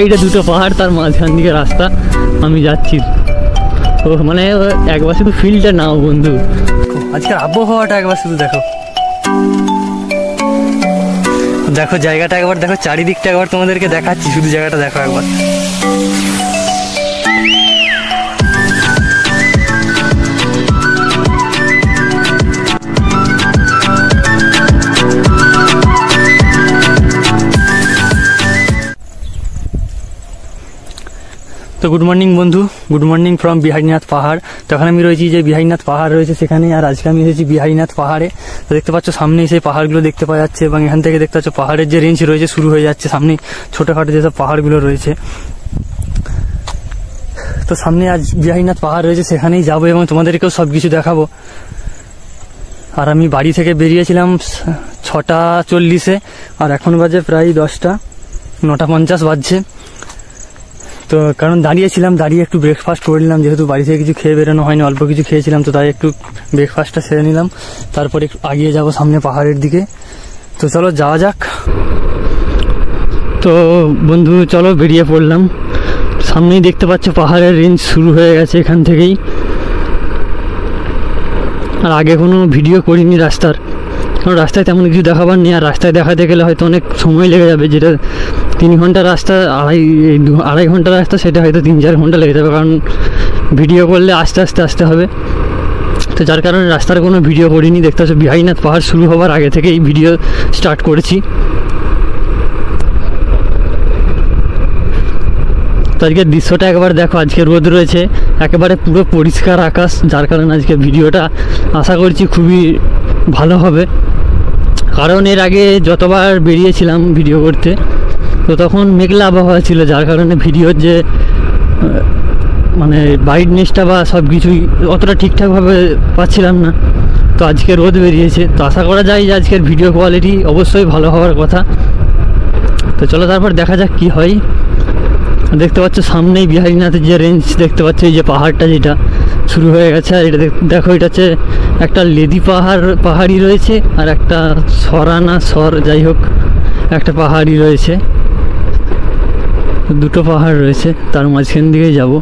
এইটা দুটো পাহাড়, তার মাঝখান দিকে রাস্তা, আমি যাচ্ছি। ও মানে একবার শুধু ফিল্ডটা নাও বন্ধু, আজকের আবহাওয়াটা একবার শুধু দেখো, দেখো জায়গাটা একবার দেখো, চারিদিকটা একবার তোমাদেরকে দেখাচ্ছি, শুধু জায়গাটা দেখো একবার। তো গুড মর্নিং বন্ধু, গুড মর্নিং ফ্রম বিহারীনাথ পাহাড়। তো এখন আমি রয়েছি যে বিহারীনাথ পাহাড় রয়েছে সেখানে, আর আজকে আমি এসেছি বিহারীনাথ পাহাড়ে। তো দেখতে পাচ্ছ সামনে সেই পাহাড়গুলো দেখতে পাওয়া যাচ্ছে, এবং এখান থেকে দেখতে পাচ্ছ পাহাড়ের যে রেঞ্জ রয়েছে শুরু হয়ে যাচ্ছে, সামনে ছোটখাটো যেসব পাহাড়গুলো রয়েছে। তো সামনে আজ বিহারীনাথ পাহাড় রয়েছে, সেখানেই যাবো এবং তোমাদেরকেও সবকিছু দেখাবো। আর আমি বাড়ি থেকে বেরিয়েছিলাম 6:40, আর এখন বাজে প্রায় 10টা, 9:50 বাজছে। তো কারণ দাঁড়িয়েছিলাম, দাঁড়িয়ে একটু ব্রেকফাস্ট করে নিলাম, যেহেতু বাড়ি থেকে কিছু খেয়ে বেরোনো হয়নি, অল্প কিছু খেয়েছিলাম, তো তাই একটু ব্রেকফাস্টটা সেরে নিলাম। তারপরে একটু এগিয়ে যাবো সামনে পাহাড়ের দিকে। তো চলো যাওয়া যাক। তো বন্ধু চলো বেরিয়ে পড়লাম। সামনেই দেখতে পাচ্ছ পাহাড়ের রেঞ্জ শুরু হয়ে গেছে এখান থেকেই। আর আগে কোনো ভিডিও করিনি রাস্তার, কারণ রাস্তায় তেমন কিছু দেখাবার নেই, আর রাস্তায় দেখাতে গেলে হয়তো অনেক সময় লেগে যাবে। যেটা 3 ঘন্টা রাস্তা, আড়াই ঘন্টা রাস্তা, সেটা হয়তো 3-4 ঘন্টা লেগে যাবে, কারণ ভিডিও করলে আস্তে আস্তে আসতে হবে। তো যার কারণে রাস্তার কোনো ভিডিও করিনি। দেখতে পাচ্ছ বিহারীনাথ পাহাড় শুরু হওয়ার আগে থেকে এই ভিডিও স্টার্ট করেছি। তো আজকের দৃশ্যটা একবার দেখো, আজকে রোদ রয়েছে, একেবারে পুরো পরিষ্কার আকাশ, যার কারণে আজকে ভিডিওটা আশা করছি খুবই ভালো হবে। কারণ এর আগে যতবার বেরিয়েছিলাম ভিডিও করতে, তো তখন মেঘলা আবহাওয়া ছিল, যার কারণে ভিডিওর যে মানে ব্রাইটনেসটা বা সব কিছুই অতটা ঠিকঠাকভাবে পাচ্ছিলাম না। তো আজকে রোদ বেরিয়েছে, তো আশা করা যায় যে আজকের ভিডিও কোয়ালিটি অবশ্যই ভালো হওয়ার কথা। তো চলো তারপর দেখা যাক কি হয়। দেখতে পাচ্ছ সামনেই বিহারীনাথের যে রেঞ্জ দেখতে পাচ্ছ, এই যে পাহাড়টা যেটা শুরু হয়ে গেছে। আর এটা দেখো, এটা হচ্ছে একটা লেদি পাহাড়ি রয়েছে, আর একটা যাই হোক একটা পাহাড়ি রয়েছে, দুটো পাহাড় রয়েছে, তার মাঝখান দিকেই যাব।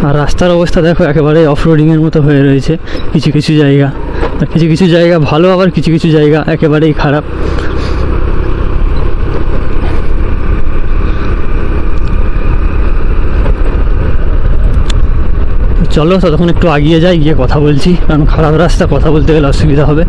আর রাস্তার অবস্থা দেখো, একেবারে অফরোডিংয়ের মতো হয়ে রয়েছে কিছু কিছু জায়গা, আর কিছু কিছু জায়গা ভালো, আবার কিছু কিছু জায়গা একেবারেই খারাপ। চলো ততক্ষণ একটু এগিয়ে যাই, গিয়ে কথা বলছি, কারণ খারাপ রাস্তা, কথা বলতে গেলে অসুবিধা হবে।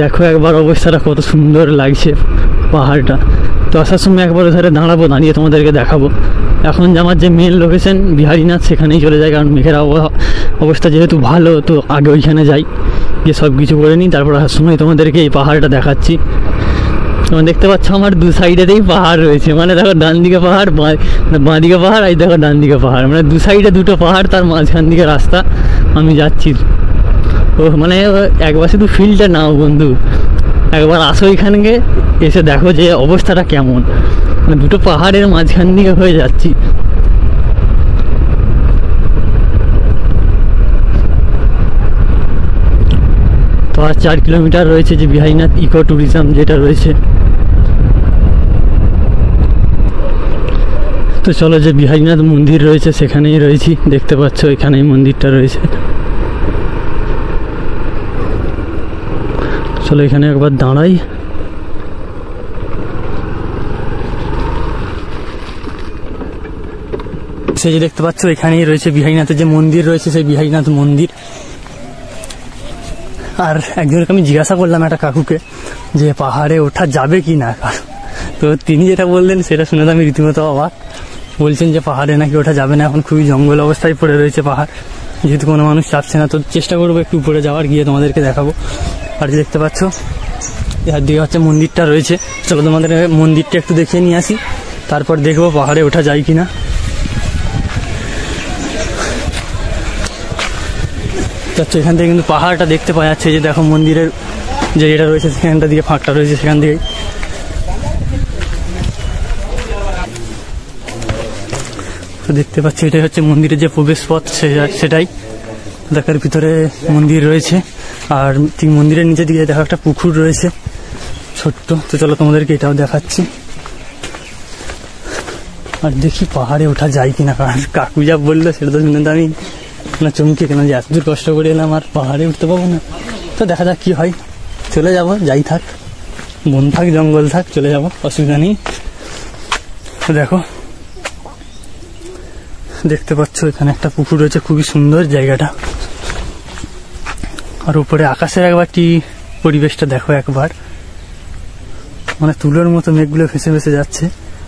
দেখো একবার অবস্থাটা কত সুন্দর লাগছে পাহাড়টা। তো আসার সময় একবার ওধারে দাঁড়াবো, দাঁড়িয়ে তোমাদেরকে দেখাবো। এখন আমার যে মেন লোকেশন বিহারীনাথ, সেখানেই চলে যায়, কারণ মেঘের অবস্থা যেহেতু ভালো, তো আগে ওইখানে যাই, গিয়ে সব কিছু করে নিই, তারপর আসার সময় তোমাদেরকে এই পাহাড়টা দেখাচ্ছি। তোমরা দেখতে পাচ্ছ আমার দু সাইডেতেই পাহাড় রয়েছে, মানে দেখো ডান দিকে পাহাড়, বাঁ দিকে পাহাড়, এই দেখো ডান দিকে পাহাড়, মানে দু সাইডে দুটো পাহাড়, তার মাঝখান দিকে রাস্তা, আমি যাচ্ছি। ও মানে একবার শুধু ফিল্ডটা নাও বন্ধু, একবার আসো এখানে, এসে দেখো যে অবস্থাটা কেমন, মানে দুটো পাহাড়ের মাঝখান দিকে হয়ে যাচ্ছি। তো আর 4 কিলোমিটার রয়েছে যে বিহারীনাথ ইকো ট্যুরিজম যেটা রয়েছে। তো চলো, যে বিহারীনাথ মন্দির রয়েছে সেখানেই রয়েছি, দেখতে পাচ্ছ এখানেই মন্দিরটা রয়েছে। চলো এখানে একবার দাঁড়াই। সেই যে দেখতে পাচ্ছ এখানেই রয়েছে বিহারীনাথের যে মন্দির রয়েছে, সেই বিহারীনাথ মন্দির। আর একজনকে আমি জিজ্ঞাসা করলাম, একটা কাকুকে, যে পাহাড়ে ওঠা যাবে কি না, তো তিনি যেটা বললেন সেটা শুনে তো আমি রীতিমতো অবাক। বলছেন যে পাহাড়ে নাকি ওঠা যাবে না, এখন খুবই জঙ্গল অবস্থায় পড়ে রয়েছে পাহাড়, যেহেতু কোনো মানুষ চাপছে না। তো চেষ্টা করবো একটু উপরে যাওয়ার, গিয়ে তোমাদেরকে দেখাবো। আর যে দেখতে পাচ্ছ এর দিকে হচ্ছে মন্দিরটা রয়েছে, চলো তোমাদের মন্দিরটা একটু দেখিয়ে নিয়ে আসি। তারপর দেখবো পাহাড়ে ওঠা যায় কিনা। তো এখান থেকে কিন্তু পাহাড়টা দেখতে পাওয়া যাচ্ছে, যে দেখো মন্দিরের যে এটা রয়েছে সেখানটা দিকে ফাঁকটা রয়েছে, সেখান দিকেই তো দেখতে পাচ্ছি এটাই হচ্ছে মন্দিরের যে প্রবেশ পথ, সেটাই দেখার ভিতরে মন্দির রয়েছে। আর ঠিক মন্দিরের নিচের দিকে দেখো একটা পুকুর রয়েছে ছোট্ট। তো চলো তোমাদেরকে এটাও দেখাচ্ছি। আর দেখি পাহাড়ে ওঠা যায় কিনা, কারণ কাকু যা বললো সেটা তো শুনে তো আমি চমকে কেন, যে এতদূর কষ্ট করে এলাম আর পাহাড়ে উঠতে পাবো না। তো দেখা যাক কি হয়, চলে যাব, যাই থাক, বন থাক জঙ্গল থাক, চলে যাব, অসুবিধা নেই। তো দেখো দেখতে পাচ্ছ এখানে একটা পুকুর রয়েছে, খুবই সুন্দর জায়গাটা। আর উপরে আকাশের একবার কি পরিবেশটা দেখো একবার, মানে তুলোর মতো মেঘগুলো ভেসে ভেসে যাচ্ছে।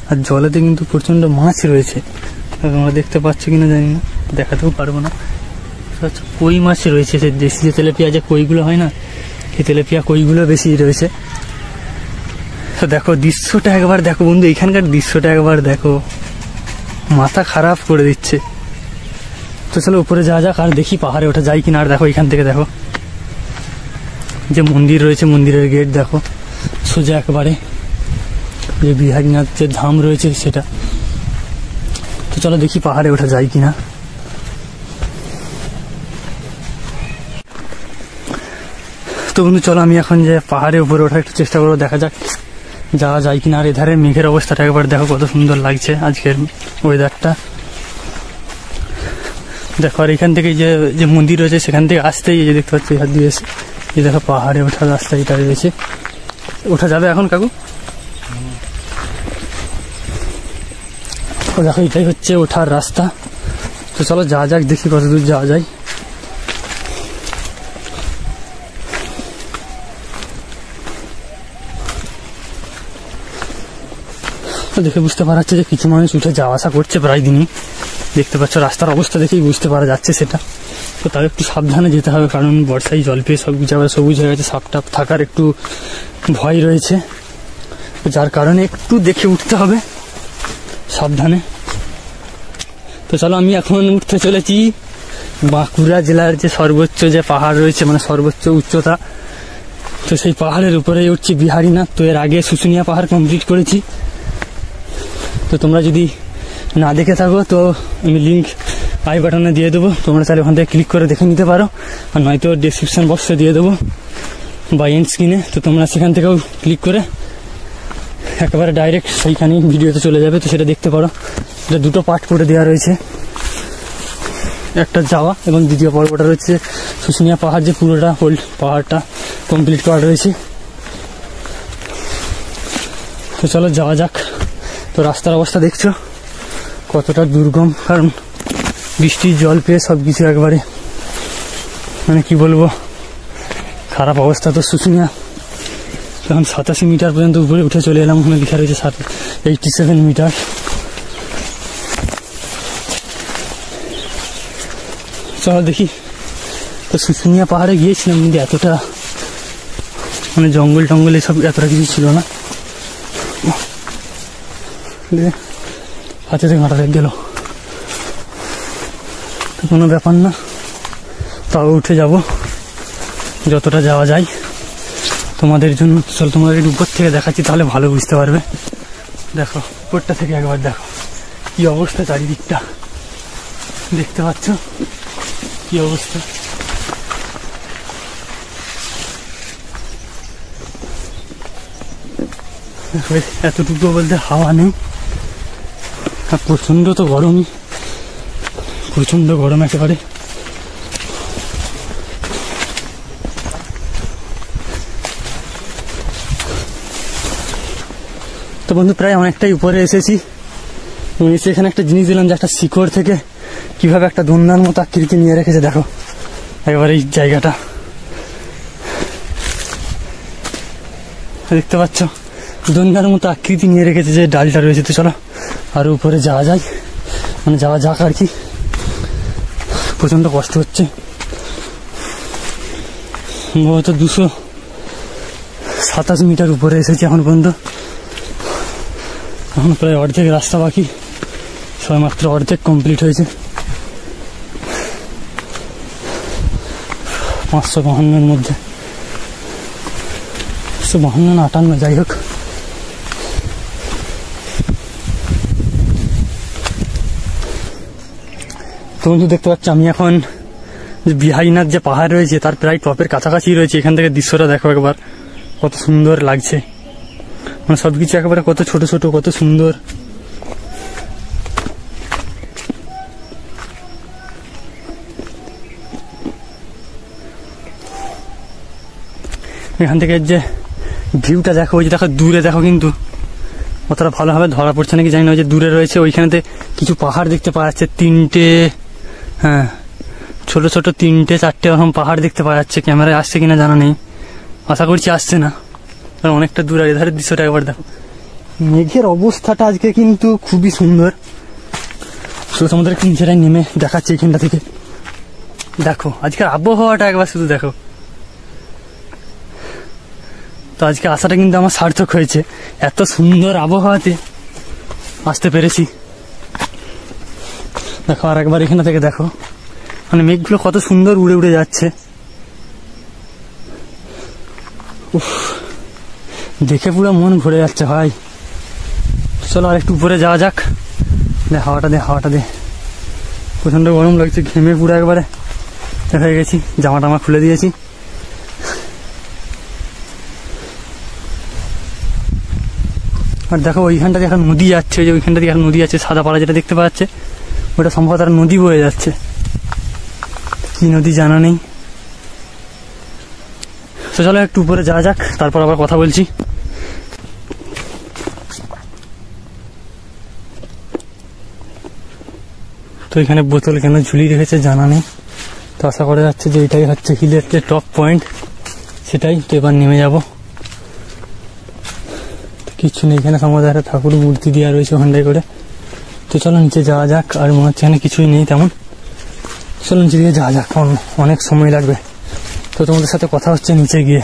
আর জলেতে কিন্তু প্রচন্ড মাছ রয়েছে, তোমরা দেখতে পাচ্ছ কিনা জানি না, দেখাতেও পারবো না। কই মাছ রয়েছে, সে দেশি যে তেলাপিয়া যে কইগুলো হয় না, সেই তেলাপিয়া কইগুলো বেশি রয়েছে। তো দেখো দৃশ্যটা একবার দেখো বন্ধু, এখানকার দৃশ্যটা একবার দেখো, মাথা খারাপ করে দিচ্ছে। তো চলো উপরে যাওয়া যাক আর দেখি পাহাড়ে ওঠা যায় কিনা। আর দেখো এখান থেকে দেখো যে মন্দির রয়েছে, মন্দিরের গেট দেখো সোজা একবারে, যে বিহারীনাথ যে ধাম রয়েছে সেটা। তো চলো দেখি পাহাড়ে ওঠা যায় কিনা। তো বন্ধু চলো আমি এখন যে পাহাড়ের উপরে ওঠার একটু চেষ্টা করবো, দেখা যাক যাওয়া যায় কিনা। আর এধারে মেঘের অবস্থাটা একবার দেখো কত সুন্দর লাগছে আজকের ওয়েদারটা দেখো। আর এখান থেকে যে মন্দির রয়েছে সেখান থেকে আসতেই এই যে দেখতে পাচ্ছি হাত দিয়ে এসে এই দেখো পাহাড়ে ওঠার রাস্তা এটা রয়েছে। ওঠা যাবে এখন কাকু? তো দেখো এটাই হচ্ছে ওঠার রাস্তা। তো চলো যাওয়া যাক, দেখি কত দূর যাওয়া যায়। তো দেখে বুঝতে পারা যাচ্ছে যে কিছু মানুষ উঠে যাওয়া আসা করছে প্রায় দিনই, দেখতে পাচ্ছ রাস্তার অবস্থা দেখেই বুঝতে পারা যাচ্ছে সেটা। তো তাও একটু সাবধানে যেতে হবে, কারণ বর্ষায় জল পেয়ে সব জায়গায় সবুজ হয়ে গেছে, সাপটাপ থাকার একটু ভয় রয়েছে, যার কারণে একটু দেখে উঠতে হবে সাবধানে। তো চলো আমি এখন উঠতে চলেছি বাঁকুড়া জেলার যে সর্বোচ্চ যে পাহাড় রয়েছে, মানে সর্বোচ্চ উচ্চতা, তো সেই পাহাড়ের উপরেই উঠছি বিহারীনাথ। তো এর আগে শুশুনিয়া পাহাড় কমপ্লিট করেছি, তো তোমরা যদি না দেখে থাকো তো আমি লিঙ্ক আই বাটনে দিয়ে দেবো, তোমরা তাহলে ওখান থেকে ক্লিক করে দেখে নিতে পারো, আর নয়তো ডেসক্রিপশন বক্সে দিয়ে দেবো বা এন্ড স্ক্রিনে। তো তোমরা সেখান থেকেও ক্লিক করে একেবারে ডাইরেক্ট সেইখানেই ভিডিওতে চলে যাবে, তো সেটা দেখতে পারো। এটা দুটো পার্ট করে দেওয়া রয়েছে, একটা যাওয়া এবং দ্বিতীয় পর্বটা রয়েছে শুশুনিয়া পাহাড়, যে পুরোটা হোল্ড পাহাড়টা কমপ্লিট করা রয়েছে। তো চলো যাওয়া যাক। তো রাস্তার অবস্থা দেখছো কতটা দুর্গম, কারণ বৃষ্টির জল পেয়ে সব কিছু একবারে মানে কি বলবো খারাপ অবস্থা। তো শুশুনিয়া এখন 87 মিটার পর্যন্ত উপরে উঠে চলে এলাম, ওখানে লেখা রয়েছে 87 মিটার। চলো দেখি। তো শুশুনিয়া পাহাড়ে গিয়েছিলাম কিন্তু এতটা মানে জঙ্গল টঙ্গল এসব এতটা কিছু ছিল না, হাতে থেকে কাঁটা লেগে গেল, তো কোনো ব্যাপার না, তাও উঠে যাব যতটা যাওয়া যায় তোমাদের জন্য। চল তোমাদের উপর থেকে দেখাচ্ছি, তাহলে ভালো বুঝতে পারবে। দেখো উপরটা থেকে একবার দেখো কি অবস্থা, চারিদিকটা দেখতে পাচ্ছ কি অবস্থা। এতটুকু বলতে হাওয়া নেই, আর প্রচন্ড তো গরমই, প্রচন্ড গরম একেবারে। তো বন্ধু প্রায় অনেকটাই উপরে এসেছি, এসে এখানে একটা জিনিস দিলাম, যে একটা শিকড় থেকে কিভাবে একটা দোলনার মতো আকৃতি নিয়ে রেখেছে দেখো একেবারে এই জায়গাটা দেখতে পাচ্ছ, দোলনার মতো আকৃতি নিয়ে রেখেছে যে ডালটা রয়েছে। তো চলো আরো উপরে যাওয়া যায়, মানে যাওয়া যাক আর কি। প্রচন্ড কষ্ট হচ্ছে, সম্ভবত 227 মিটার উপরে এসেছি এখন পর্যন্ত। এখন প্রায় অর্ধেক রাস্তা বাকি, সবে মাত্র অর্ধেক কমপ্লিট হয়েছে। 552 মধ্যে 152 না 58, যাই হোক। তো বন্ধু দেখতে পাচ্ছ আমি এখন যে বিহারীনাথ যে পাহাড় রয়েছে তার প্রায় টপের কাছাকাছি রয়েছে। এখান থেকে দৃশ্যটা দেখো একবার, কত সুন্দর লাগছে, মানে সবকিছু একেবারে কত ছোট ছোট, কত সুন্দর। এখান থেকে যে ভিউটা দেখো, ওই যে দেখো দূরে দেখো, কিন্তু অতটা ভালোভাবে ধরা পড়ছে নাকি জানি না। ওই যে দূরে রয়েছে ওইখানেতে কিছু পাহাড় দেখতে পাওয়া যাচ্ছে, 3টে, হ্যাঁ ছোট ছোট 3টে 4টে এরকম পাহাড় দেখতে পাওয়া যাচ্ছে। ক্যামেরায় আসছে কিনা জানা নেই, আশা করছি আসছে না, কারণ অনেকটা দূর। আর এধারের দৃশ্যটা একবার দেখো, মেঘের অবস্থাটা আজকে কিন্তু খুবই সুন্দর। শুধু তোমাদেরকে নিচেরাই নেমে দেখাচ্ছে এখানটা থেকে, দেখো আজকের আবহাওয়াটা একবার শুধু দেখো। তো আজকে আসাটা কিন্তু আমার সার্থক হয়েছে, এত সুন্দর আবহাওয়াতে আসতে পেরেছি। দেখো আর একবার এখানে থেকে দেখো, মানে মেঘগুলো কত সুন্দর উড়ে উড়ে যাচ্ছে। উফ, দেখে পুরো মন ভরে যাচ্ছে ভাই। চলো আর একটু উপরে যাওয়া যাক। হাওয়াটা দে, হাওয়াটা দে, প্রচন্ড গরম লাগছে, ঘেমে পুরো একবারে হয়ে গেছি। জামাটা আমার খুলে দিয়েছি। আর দেখো ওইখানটা দিয়ে এখন নদী যাচ্ছে, ওই যে ওইখানটা দিয়ে এখন নদী যাচ্ছে, সাদা পাড়া যেটা দেখতে পাওয়া যাচ্ছে ওটা সম্ভবত আর নদী বয়ে যাচ্ছে, কি নদী জানা নেই। তো চলো একটু উপরে যাওয়া যাক, তারপর আবার কথা বলছি। তো এখানে বোতল কেন ঝুলিয়ে রেখেছে জানা নেই। তো আশা করা যাচ্ছে যে এটাই হচ্ছে হিলের যে টপ পয়েন্ট, সেটাই। তো এবার নেমে যাব। কিছু নেই এখানে, সম্ভবত একটা ঠাকুর মূর্তি দেওয়া রয়েছে ওখানটায় করে। তো চলো নিচে যাওয়া যাক। আর মনে হচ্ছে এখানে কিছুই নেই তেমন। চলো নিচে দিয়ে যাওয়া যাক, কারণ অনেক সময় লাগবে। তো তোমাদের সাথে কথা হচ্ছে নিচে গিয়ে,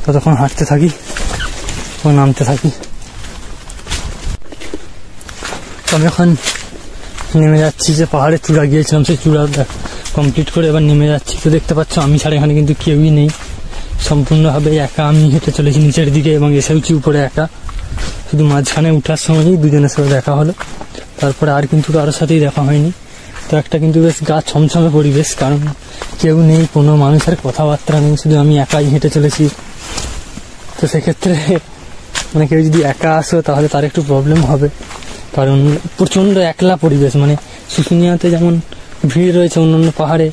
ততক্ষণ হাঁটতে থাকি ও নামতে থাকি। তো আমি এখন নেমে যাচ্ছি, যে পাহাড়ের চূড়া গিয়েছিলাম সেই চূড়া কমপ্লিট করে এবার নেমে যাচ্ছি। তো দেখতে পাচ্ছ আমি ছাড়া এখানে কিন্তু কেউই নেই, সম্পূর্ণভাবে একা আমি হেঁটে চলেছি নিচের দিকে, এবং এসেওছি উপরে একা। শুধু মাঝখানে উঠার সময়ই দুজনের সাথে দেখা হলো, তারপরে আর কিন্তু কারোর সাথেই দেখা হয়নি। তো একটা কিন্তু বেশ গা ছমছমে পরিবেশ, কারণ কেউ নেই, কোনো মানুষের কথাবার্তা নেই, শুধু আমি একাই হেঁটে চলেছি। তো সেক্ষেত্রে মানে কেউ যদি একা আসো তাহলে তার একটু প্রবলেম হবে, কারণ প্রচণ্ড একলা পরিবেশ। মানে শুশুনিয়াতে যেমন ভিড় রয়েছে, অন্যান্য পাহাড়ে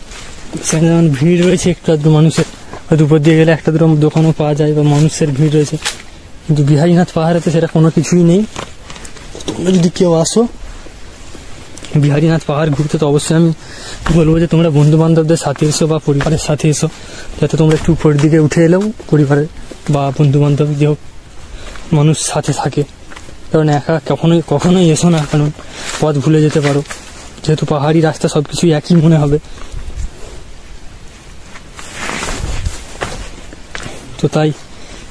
সেখানে যেমন ভিড় রয়েছে একটু আধটু মানুষের, হয়তো উপর দিয়ে গেলে একটা দুটো দোকানও পাওয়া যায় বা মানুষের ভিড় রয়েছে, কিন্তু বিহারীনাথ পাহাড়েতে সেটা কোনো কিছুই নেই। তোমরা যদি কেউ আসো বিহারীনাথ পাহাড় ঘুরতে, তো অবশ্যই আমি বলবো যে তোমরা বন্ধু বান্ধবদের সাথে এসো বা পরিবারের সাথে এসো, যাতে তোমরা একটু উপরের দিকে উঠে এলেও পরিবারের বা বন্ধু বান্ধব যে হোক মানুষ সাথে থাকে। কারণ একা কখনোই এসো না, কারণ পথ ভুলে যেতে পারো, যেহেতু পাহাড়ি রাস্তা সবকিছুই একই মনে হবে। তো তাই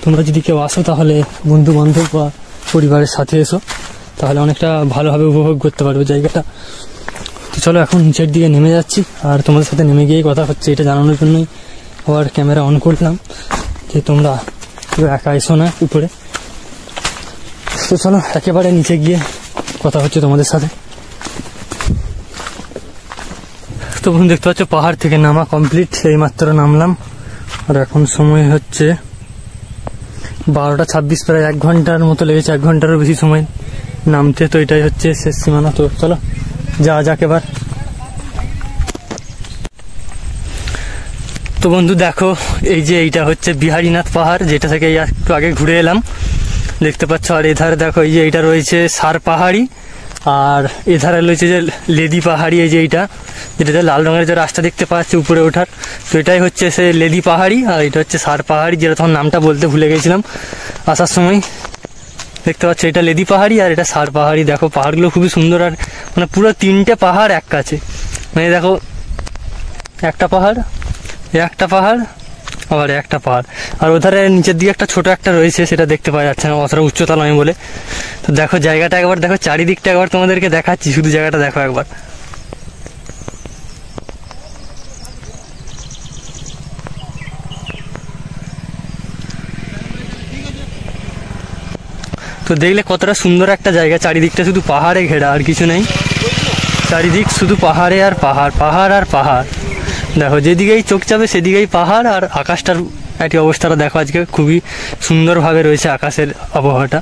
তোমরা যদি কেউ আসো তাহলে বন্ধু বান্ধব বা পরিবারের সাথে এসো, তাহলে অনেকটা ভালোভাবে উপভোগ করতে পারবে জায়গাটা। তো চলো এখন নিচের দিকে নেমে যাচ্ছি, আর তোমাদের সাথে নেমে গিয়েই কথা হচ্ছে, এটা জানানোর জন্যই আবার ক্যামেরা অন করলাম যে তোমরা কেউ একা এসো না উপরে। তো চলো একেবারে নিচে গিয়ে কথা হচ্ছে তোমাদের সাথে। তো বন্ধু দেখতে পাচ্ছ পাহাড় থেকে নামা কমপ্লিট, এইমাত্র নামলাম। আর এখন সময় হচ্ছে 12টা 26, প্রায় 1 ঘন্টার মতো লেগেছে, 1 ঘন্টারও বেশি সময় নামতে। তো এটাই হচ্ছে শেষ সীমানা। তো চলো যাওয়া যাক এবার। তো বন্ধু দেখো, এই যে এইটা হচ্ছে বিহারীনাথ পাহাড়, যেটা থেকে একটু আগে ঘুরে এলাম, দেখতে পাচ্ছ। আর এধারে দেখো এই যে এইটা রয়েছে সার পাহাড়ি, আর এধারে রয়েছে যে লেদি পাহাড়ি, এই যে এইটা যেটাতে লাল রঙের যে রাস্তা দেখতে পাচ্ছি উপরে ওঠার, তো এটাই হচ্ছে সে লেদি পাহাড়ি, আর এটা হচ্ছে সার পাহাড়ি, যেটা তখন নামটা বলতে ভুলে গেছিলাম আসার সময়। দেখতে পাচ্ছ এটা লেদি পাহাড়ি আর এটা সার পাহাড়ি। দেখো পাহাড়গুলো খুবই সুন্দর, আর মানে পুরো 3টে পাহাড় এক কাছে। মানে দেখো একটা পাহাড়, একটা পাহাড়, আবার একটা পাহাড়, আর ওধারে নিচের দিকে একটা ছোট একটা রয়েছে, সেটা দেখতে পাওয়া যাচ্ছে না, অতটা উচ্চতা নয় বলে। তো দেখো জায়গাটা একবার দেখো, চারিদিকটা একবার তোমাদেরকে দেখাচ্ছি, শুধু জায়গাটা দেখো একবার। তো দেখলে কতটা সুন্দর একটা জায়গা, চারিদিকটা শুধু পাহাড়ে ঘেরা, আর কিছু নেই, চারিদিক শুধু পাহাড়ে আর পাহাড়, পাহাড় আর পাহাড়। দেখো যেদিকেই চোখ যাবে সেদিকেই পাহাড়, আর আকাশটার একটি অবস্থাটা দেখো, আজকে খুবই সুন্দরভাবে রয়েছে আকাশের আবহাওয়াটা।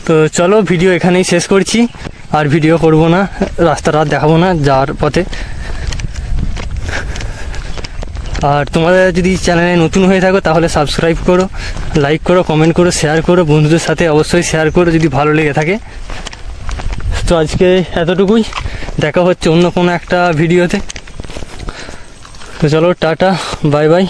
তো চলো ভিডিও এখানেই শেষ করছি, আর ভিডিও করব না, রাস্তাটা দেখাবো না যাওয়ার পথে। আর তোমাদের যদি চ্যানেলে নতুন হয়ে থাকো তাহলে সাবস্ক্রাইব করো, লাইক করো, কমেন্ট করো, শেয়ার করো, বন্ধুদের সাথে অবশ্যই শেয়ার করো যদি ভালো লেগে থাকে। তো আজকে এতটুকুই, দেখা হচ্ছে অন্য কোনো একটা ভিডিওতে। তো চলো টাটা, বাই বাই।